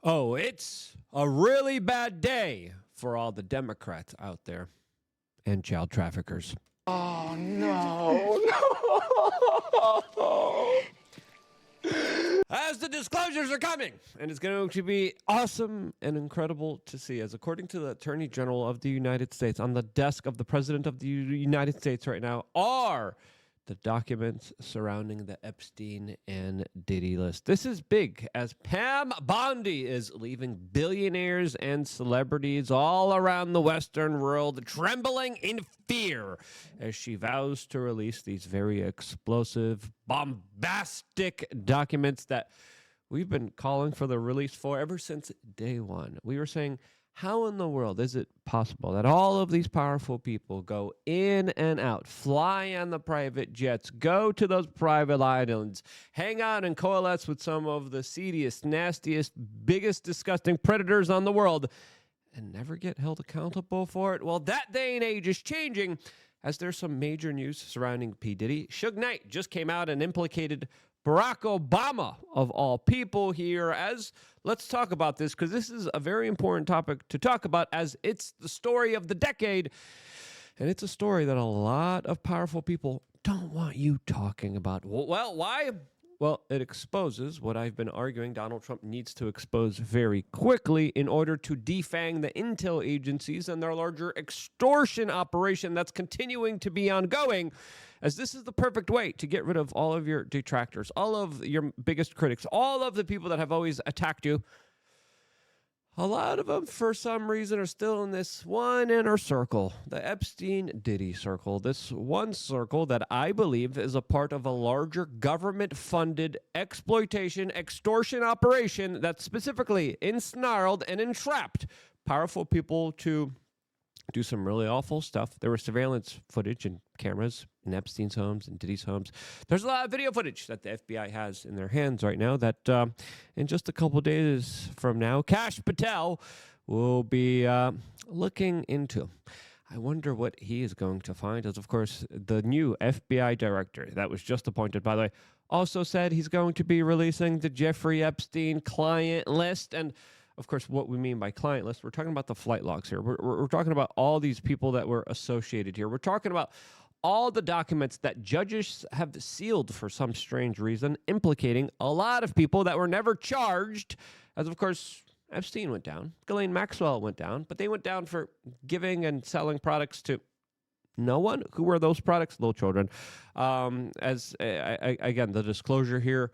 Oh, it's a really bad day for all the Democrats out there and child traffickers. Oh, no, no. As the disclosures are coming, and it's going to be awesome and incredible to see, as according to the Attorney General of the United States, on the desk of the President of the United States right now are the documents surrounding the Epstein and Diddy list. This is big, as Pam Bondi is leaving billionaires and celebrities all around the Western world trembling in fear as she vows to release these very explosive, bombastic documents that we've been calling for the release for ever since day one. We were saying, how in the world is it possible that all of these powerful people go in and out, fly on the private jets, go to those private islands, hang out and coalesce with some of the seediest, nastiest, biggest, disgusting predators on the world, and never get held accountable for it? Well, that day and age is changing, as there's some major news surrounding P. Diddy. Suge Knight just came out and implicated Barack Obama, of all people, here. As let's talk about this, because this is a very important topic to talk about, as it's the story of the decade, and it's a story that a lot of powerful people don't want you talking about. Well, why? Well, it exposes what I've been arguing Donald Trump needs to expose very quickly in order to defang the intel agencies and their larger extortion operation that's continuing to be ongoing, as this is the perfect way to get rid of all of your detractors, all of your biggest critics, all of the people that have always attacked you. A lot of them, for some reason, are still in this one inner circle, the Epstein-Diddy circle. This one circle that I believe is a part of a larger government-funded exploitation, extortion operation that specifically ensnarled and entrapped powerful people to do some really awful stuff. There was surveillance footage and cameras in Epstein's homes and Diddy's homes. There's a lot of video footage that the FBI has in their hands right now that in just a couple days from now, Kash Patel will be looking into. I wonder what he is going to find, as of course the new FBI director that was just appointed, by the way, also said he's going to be releasing the Jeffrey Epstein client list. And of course, what we mean by client list, we're talking about the flight logs here. We're talking about all these people that were associated here. We're talking about all the documents that judges have sealed for some strange reason, implicating a lot of people that were never charged, as of course Epstein went down, Ghislaine Maxwell went down, but they went down for giving and selling products to no one. Who were those products? Little children. Again, the disclosure here,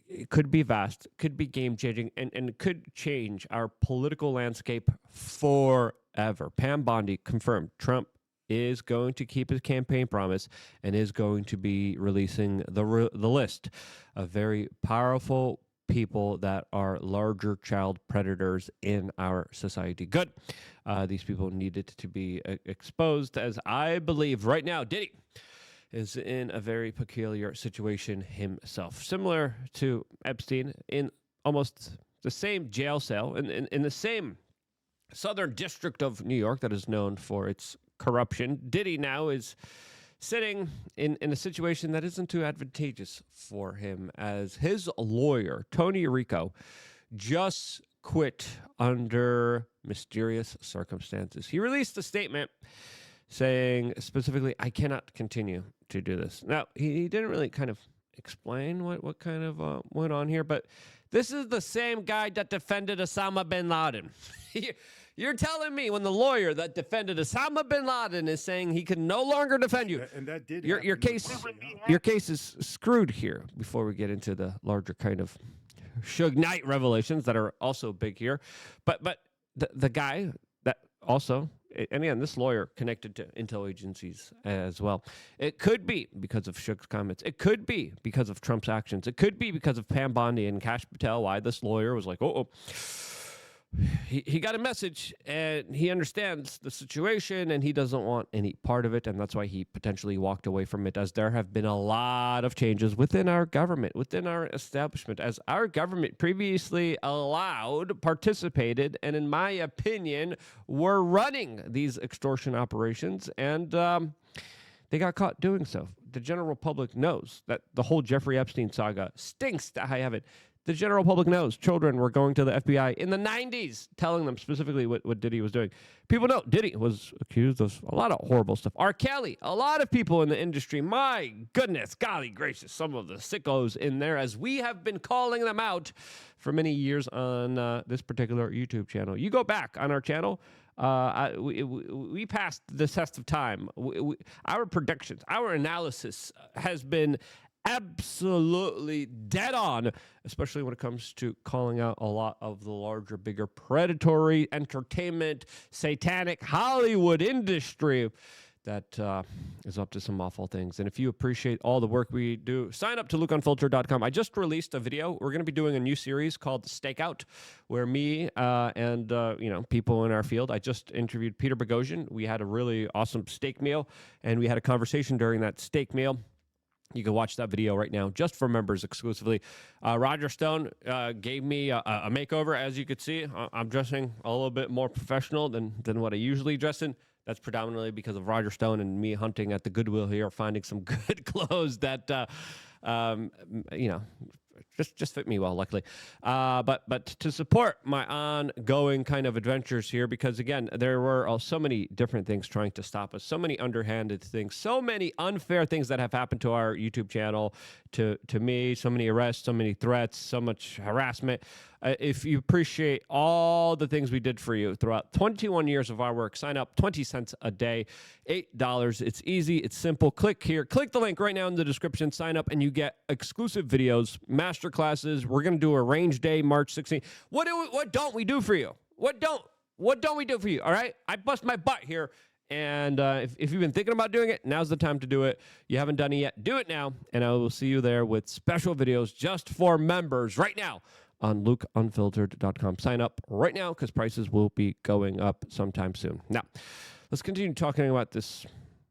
it could be vast, could be game-changing, and could change our political landscape forever. Pam Bondi confirmed Trump is going to keep his campaign promise and is going to be releasing the list of very powerful people that are larger child predators in our society. Good. These people needed to be exposed, as I believe right now Diddy is in a very peculiar situation himself, similar to Epstein, in almost the same jail cell, in the same Southern District of New York that is known for its corruption. Diddy now is sitting in a situation that isn't too advantageous for him, as his lawyer, Tony Rico, just quit under mysterious circumstances. He released a statement saying specifically, I cannot continue to do this. Now, he didn't really kind of explain what kind of went on here, but this is the same guy that defended Osama bin Laden. You're telling me when the lawyer that defended Osama bin Laden is saying he can no longer defend you, and that did your case is screwed here. Before we get into the larger kind of Suge Knight revelations that are also big here, but the guy that also, and again, this lawyer connected to intel agencies as well. It could be because of Suge's comments. It could be because of Trump's actions. It could be because of Pam Bondi and Kash Patel, why this lawyer was like, he got a message and he understands the situation and he doesn't want any part of it. And that's why he potentially walked away from it, as there have been a lot of changes within our government, within our establishment, as our government previously allowed, participated, and in my opinion, were running these extortion operations. And they got caught doing so. The general public knows that the whole Jeffrey Epstein saga stinks to high heaven. The general public knows children were going to the FBI in the 90s, telling them specifically what Diddy was doing. People know Diddy was accused of a lot of horrible stuff. R. Kelly, a lot of people in the industry, my goodness, golly gracious, some of the sickos in there, as we have been calling them out for many years on this particular YouTube channel. You go back on our channel, we passed the test of time. Our predictions, our analysis has been absolutely dead on, especially when it comes to calling out a lot of the larger, bigger, predatory entertainment, satanic Hollywood industry that is up to some awful things. And if you appreciate all the work we do, sign up to LukeUnfiltered.com. I just released a video. We're going to be doing a new series called The Stakeout, where me and people in our field. I just interviewed Peter Boghossian. We had a really awesome steak meal, and we had a conversation during that steak meal. You can watch that video right now, just for members exclusively. Roger Stone gave me a makeover. As you could see, I'm dressing a little bit more professional than what I usually dress in. That's predominantly because of Roger Stone and me hunting at the Goodwill here, finding some good clothes that, just fit me well, luckily. But to support my ongoing kind of adventures here, because again, there were so many different things trying to stop us, so many underhanded things, so many unfair things that have happened to our YouTube channel, to me, so many arrests, so many threats, so much harassment. If you appreciate all the things we did for you throughout 21 years of our work, sign up, 20 cents a day, $8. It's easy. It's simple. Click here. Click the link right now in the description. Sign up, and you get exclusive videos, master classes. We're going to do a range day, March 16th. What don't we do for you? What don't we do for you? All right? I bust my butt here. And if you've been thinking about doing it, now's the time to do it. You haven't done it yet, do it now. And I will see you there with special videos just for members right now on LukeUnfiltered.com. Sign up right now because prices will be going up sometime soon. Now, let's continue talking about this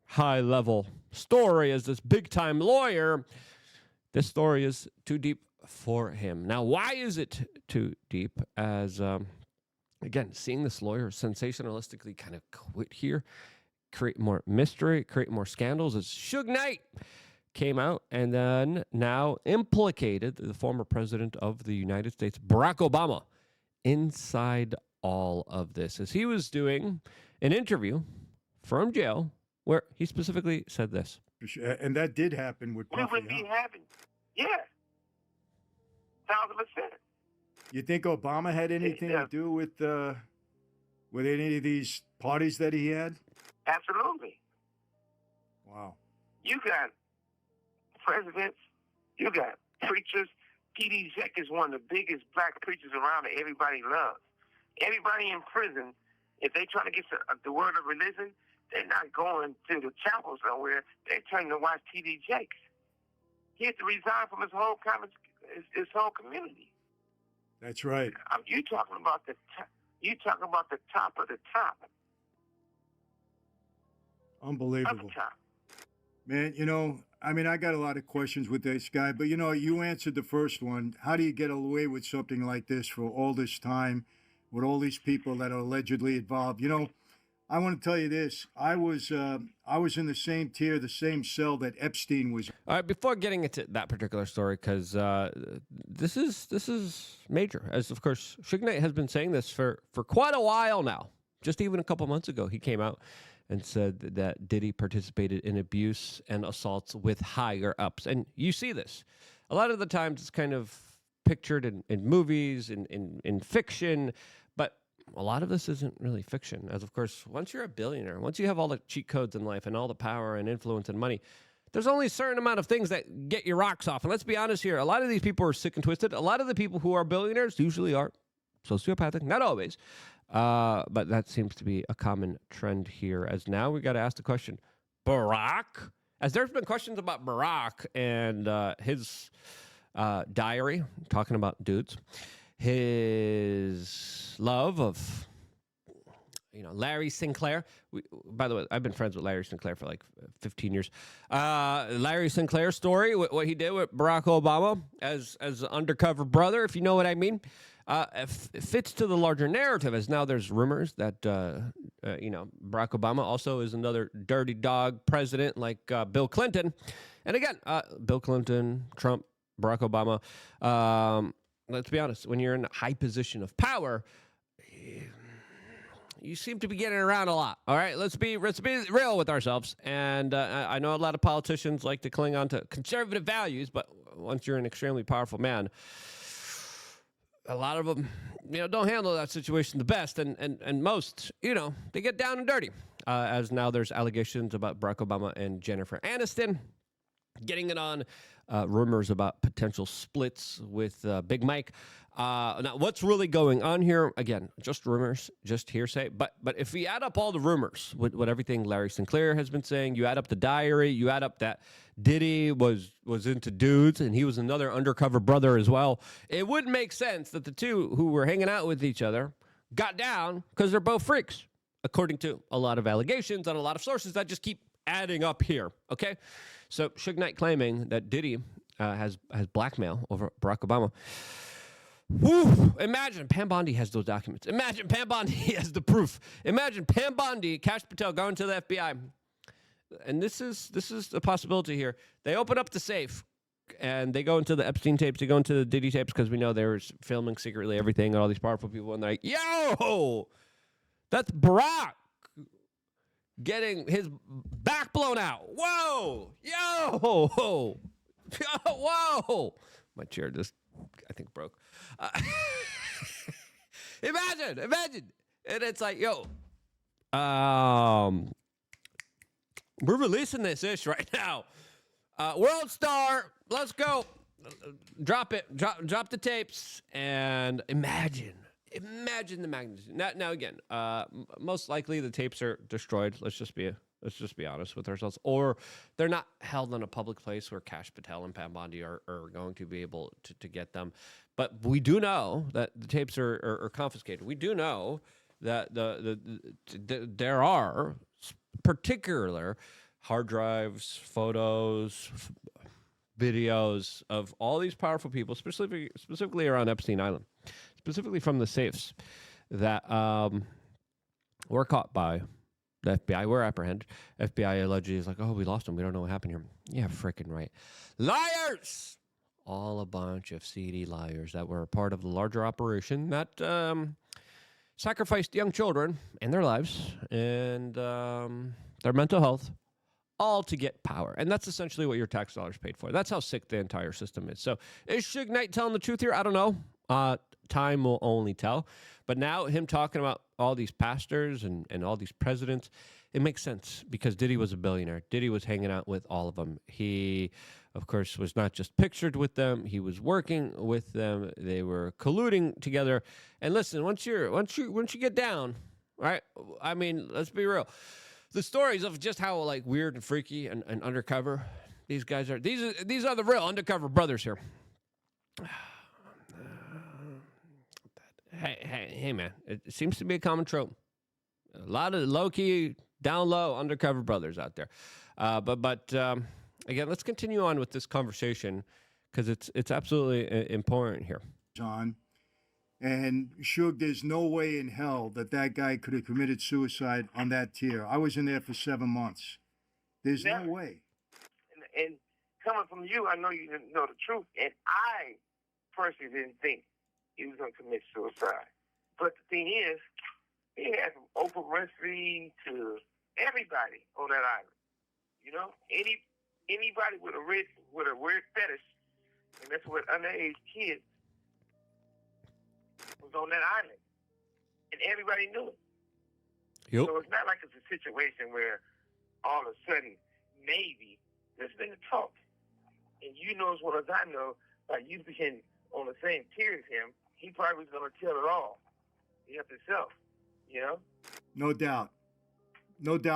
high-level story as this big-time lawyer. This story is too deep for him. Now, why is it too deep? As, again, seeing this lawyer sensationalistically kind of quit here, create more mystery, create more scandals, as Suge Knight came out and then now implicated the former president of the United States, Barack Obama, inside all of this, as he was doing an interview from jail where he specifically said this. And that did happen with Puffy. We would be having, 1,000%. You think Obama had anything to do with any of these parties that he had? Absolutely. Wow. You got presidents, you got preachers. T.D. Jakes is one of the biggest black preachers around that everybody loves. Everybody in prison, if they try to get the word of religion, they're not going to the chapel somewhere. They're turning to watch T.D. Jakes. He had to resign from his whole community. That's right. You talking about the top of the top. Unbelievable. Of the top. Man, I got a lot of questions with this guy, but you answered the first one. How do you get away with something like this for all this time with all these people that are allegedly involved? I want to tell you this. I was in the same tier, the same cell that Epstein was. All right, before getting into that particular story, because this is major, as of course Suge Knight has been saying this for quite a while now. Just even a couple months ago, he came out and said that Diddy participated in abuse and assaults with higher ups. And you see this. A lot of the times it's kind of pictured in movies, in fiction, but a lot of this isn't really fiction. As of course, once you're a billionaire, once you have all the cheat codes in life and all the power and influence and money, there's only a certain amount of things that get your rocks off. And let's be honest here, a lot of these people are sick and twisted. A lot of the people who are billionaires usually are sociopathic, not always. But that seems to be a common trend here, as now we got to ask the question, Barack? As there's been questions about Barack and his diary, talking about dudes, his love of, Larry Sinclair. By the way, I've been friends with Larry Sinclair for like 15 years. Larry Sinclair's story, what he did with Barack Obama as an undercover brother, if you know what I mean. Fits to the larger narrative, as now there's rumors that, Barack Obama also is another dirty dog president like Bill Clinton. And again, Bill Clinton, Trump, Barack Obama, let's be honest, when you're in a high position of power, you seem to be getting around a lot. All right, let's be real with ourselves. And I know a lot of politicians like to cling on to conservative values, but once you're an extremely powerful man, a lot of them, don't handle that situation the best, and most, they get down and dirty. As now there's allegations about Barack Obama and Jennifer Aniston getting it on, rumors about potential splits with Big Mike. Now, what's really going on here? Again, just rumors, just hearsay. But if we add up all the rumors, what everything Larry Sinclair has been saying, you add up the diary, you add up that Diddy was into dudes, and he was another undercover brother as well, it would make sense that the two who were hanging out with each other got down because they're both freaks, according to a lot of allegations and a lot of sources that just keep adding up here, okay? So Suge Knight claiming that Diddy has blackmail over Barack Obama. Whew. Imagine Pam Bondi has those documents. Imagine Pam Bondi has the proof. Imagine Pam Bondi, Cash Patel going to the FBI. And this is a possibility here. They open up the safe and they go into the Epstein tapes, they go into the Diddy tapes, because we know they were filming secretly everything and all these powerful people, and they're like, yo, that's Barack getting his back blown out. Whoa, yo, whoa. My chair just, I think, broke. Imagine. And it's like, yo, we're releasing this ish right now. World Star, let's go. Drop it. Drop the tapes. And imagine the magnitude. Now again, most likely the tapes are destroyed. Let's just be honest with ourselves. Or they're not held in a public place where Cash Patel and Pam Bondi are going to be able to get them. But we do know that the tapes are confiscated. We do know that there are particular hard drives, photos, videos of all these powerful people, specifically around Epstein Island, specifically from the safes that were caught by the FBI, were apprehended. FBI allegedly is like, oh, we lost them. We don't know what happened here. Yeah, freaking right. Liars! All a bunch of seedy liars that were a part of the larger operation that sacrificed young children and their lives and their mental health, all to get power. And that's essentially what your tax dollars paid for. That's how sick the entire system is. So is Suge Knight telling the truth here? I don't know. Time will only tell. But now him talking about all these pastors and all these presidents, it makes sense because Diddy was a billionaire. Diddy was hanging out with all of them. He, of course, was not just pictured with them. He was working with them. They were colluding together. And listen, once you get down, right? I mean, let's be real. The stories of just how like weird and freaky and undercover these guys are. These are the real undercover brothers here. Hey, man! It seems to be a common trope. A lot of low-key, down-low undercover brothers out there. But again, let's continue on with this conversation because it's absolutely important here. On. And Suge, there's no way in hell that guy could have committed suicide on that tier. I was in there for 7 months. There's no way. And coming from you, I know you didn't know the truth. And I personally didn't think he was going to commit suicide. But the thing is, he had from Oprah Winfrey to everybody on that island. You know, anybody with a weird fetish, and that's what underage kids, was on that island, and everybody knew it. Yep. So it's not like it's a situation where all of a sudden, maybe there's been a talk, and you know as well as I know, like you being on the same tier as him, he probably was going to tell it all. He helped himself, you know. No doubt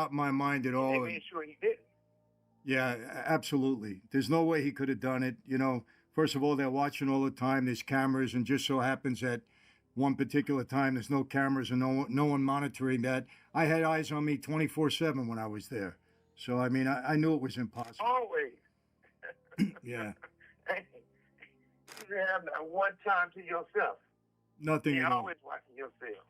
in my mind at all. They made sure he didn't. Yeah, absolutely. There's no way he could have done it. You know, first of all, they're watching all the time. There's cameras, and just so happens that one particular time there's no cameras and no one monitoring that. I had eyes on me 24/7 when I was there. So, I mean, I knew it was impossible. Always. Yeah. You have that one time to yourself. Nothing You're at all. always watching yourself.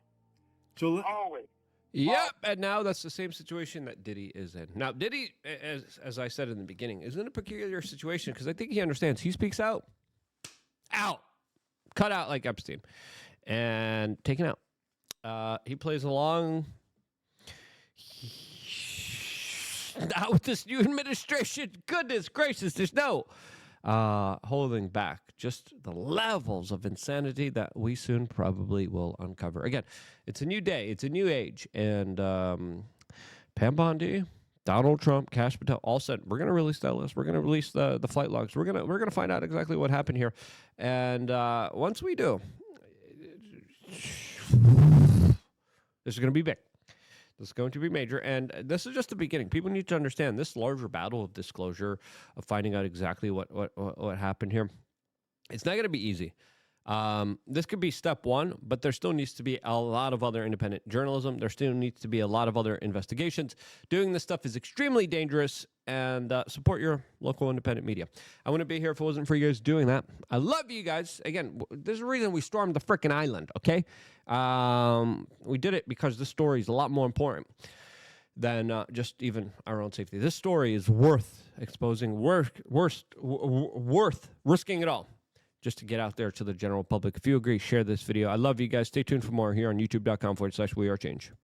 So, Always. Yep, and now that's the same situation that Diddy is in. Now, Diddy, as I said in the beginning, is in a peculiar situation because I think he understands. He speaks out. cut out like Epstein and taken out. He plays along. Not with this new administration. Goodness gracious, there's no holding back. Just the levels of insanity that we soon probably will uncover. Again, it's a new day. It's a new age. And Pam Bondi, Donald Trump, Cash Patel, all said, we're going to release that list. We're going to release the flight logs. We're going to find out exactly what happened here. And once we do, this is going to be big. This is going to be major, and this is just the beginning. People need to understand this larger battle of disclosure, of finding out exactly what happened here. It's not going to be easy. This could be step one, but there still needs to be a lot of other independent journalism. There still needs to be a lot of other investigations. Doing this stuff is extremely dangerous, and support your local independent media. I wouldn't be here if it wasn't for you guys doing that. I love you guys. Again, there's a reason we stormed the freaking island, okay? We did it because this story is a lot more important than just even our own safety. This story is worth exposing, worth risking it all just to get out there to the general public. If you agree, share this video. I love you guys. Stay tuned for more here on youtube.com/wearechange.